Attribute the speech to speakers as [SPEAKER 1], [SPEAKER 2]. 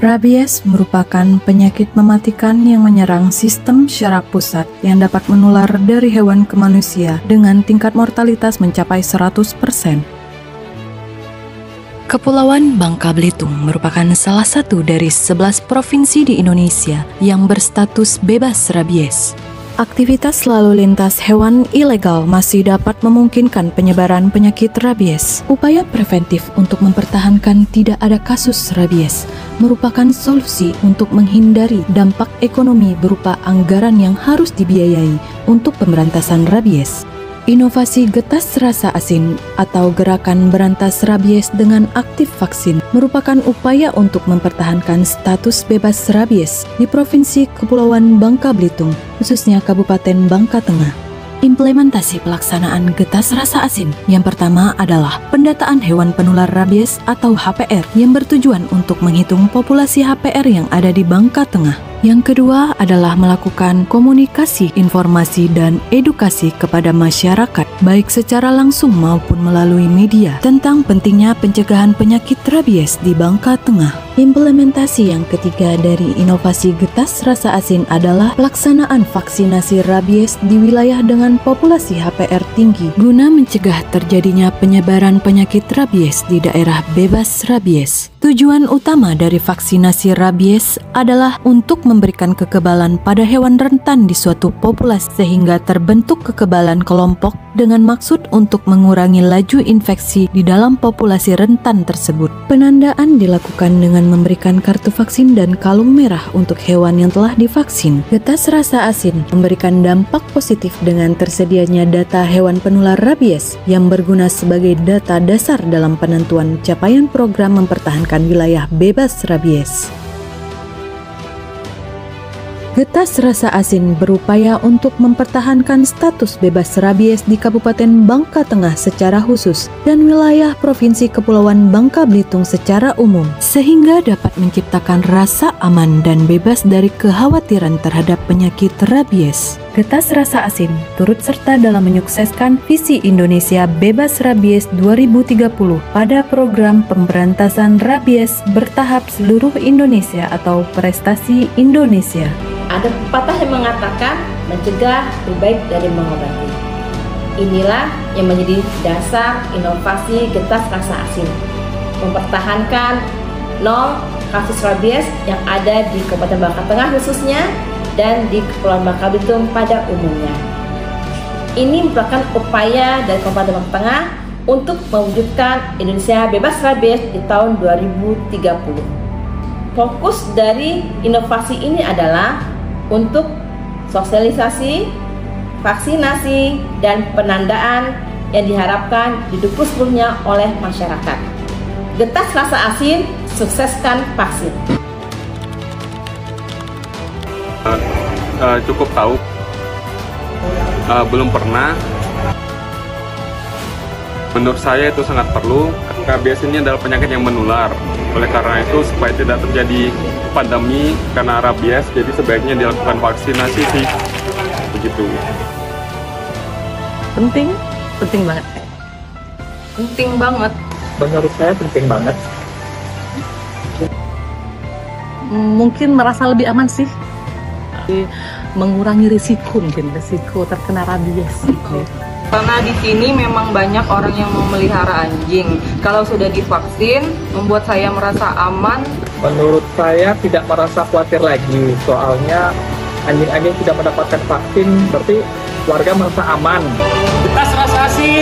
[SPEAKER 1] Rabies merupakan penyakit mematikan yang menyerang sistem syaraf pusat yang dapat menular dari hewan ke manusia dengan tingkat mortalitas mencapai 100%. Kepulauan Bangka Belitung merupakan salah satu dari 11 provinsi di Indonesia yang berstatus bebas rabies. Aktivitas lalu lintas hewan ilegal masih dapat memungkinkan penyebaran penyakit rabies. Upaya preventif untuk mempertahankan tidak ada kasus rabies merupakan solusi untuk menghindari dampak ekonomi berupa anggaran yang harus dibiayai untuk pemberantasan rabies. Inovasi getas rasa asin atau gerakan berantas rabies dengan aktif vaksin merupakan upaya untuk mempertahankan status bebas rabies di Provinsi Kepulauan Bangka Belitung, khususnya Kabupaten Bangka Tengah. Implementasi pelaksanaan getas rasa asin yang pertama adalah pendataan hewan penular rabies atau HPR yang bertujuan untuk menghitung populasi HPR yang ada di Bangka Tengah. Yang kedua adalah melakukan komunikasi, informasi, dan edukasi kepada masyarakat, baik secara langsung maupun melalui media, tentang pentingnya pencegahan penyakit rabies di Bangka Tengah. Implementasi yang ketiga dari inovasi getas rasa asin adalah pelaksanaan vaksinasi rabies di wilayah dengan populasi HPR tinggi, guna mencegah terjadinya penyebaran penyakit rabies di daerah bebas rabies. Tujuan utama dari vaksinasi rabies adalah untuk memberikan kekebalan pada hewan rentan di suatu populasi sehingga terbentuk kekebalan kelompok dengan maksud untuk mengurangi laju infeksi di dalam populasi rentan tersebut. Penandaan dilakukan dengan memberikan kartu vaksin dan kalung merah untuk hewan yang telah divaksin. Getas rasa asin memberikan dampak positif dengan tersedianya data hewan penular rabies yang berguna sebagai data dasar dalam penentuan capaian program mempertahankan wilayah bebas rabies. Getas rasa asin berupaya untuk mempertahankan status bebas rabies di Kabupaten Bangka Tengah secara khusus dan wilayah Provinsi Kepulauan Bangka Belitung secara umum, sehingga dapat menciptakan rasa aman dan bebas dari kekhawatiran terhadap penyakit rabies. Getas rasa asin turut serta dalam menyukseskan visi Indonesia Bebas Rabies 2030 pada program pemberantasan rabies bertahap seluruh Indonesia atau Prestasi Indonesia.
[SPEAKER 2] Ada pepatah yang mengatakan mencegah lebih baik dari mengobati. Inilah yang menjadi dasar inovasi getas rasa asin, mempertahankan 0 kasus rabies yang ada di Kabupaten Bangka Tengah khususnya dan di Kepulauan Bangka Belitung pada umumnya. Ini merupakan upaya dari Kabupaten Bangka Tengah untuk mewujudkan Indonesia bebas rabies di tahun 2030. Fokus dari inovasi ini adalah untuk sosialisasi, vaksinasi, dan penandaan yang diharapkan didukung seluruhnya oleh masyarakat. Getas rasa asin, sukseskan vaksin.
[SPEAKER 3] Cukup tahu, belum pernah. Menurut saya itu sangat perlu. Rabies ini adalah penyakit yang menular. Oleh karena itu, supaya tidak terjadi pandemi karena rabies, jadi sebaiknya dilakukan vaksinasi sih. Begitu.
[SPEAKER 4] Penting banget. Penting banget.
[SPEAKER 5] Menurut saya penting banget.
[SPEAKER 4] Mungkin merasa lebih aman sih. Mengurangi risiko terkena rabies.
[SPEAKER 6] Karena di sini memang banyak orang yang mau melihara anjing. Kalau sudah divaksin, membuat saya merasa aman.
[SPEAKER 5] Menurut saya tidak merasa khawatir lagi, soalnya anjing-anjing tidak mendapatkan vaksin, berarti warga merasa aman.
[SPEAKER 7] Getas rasa asin.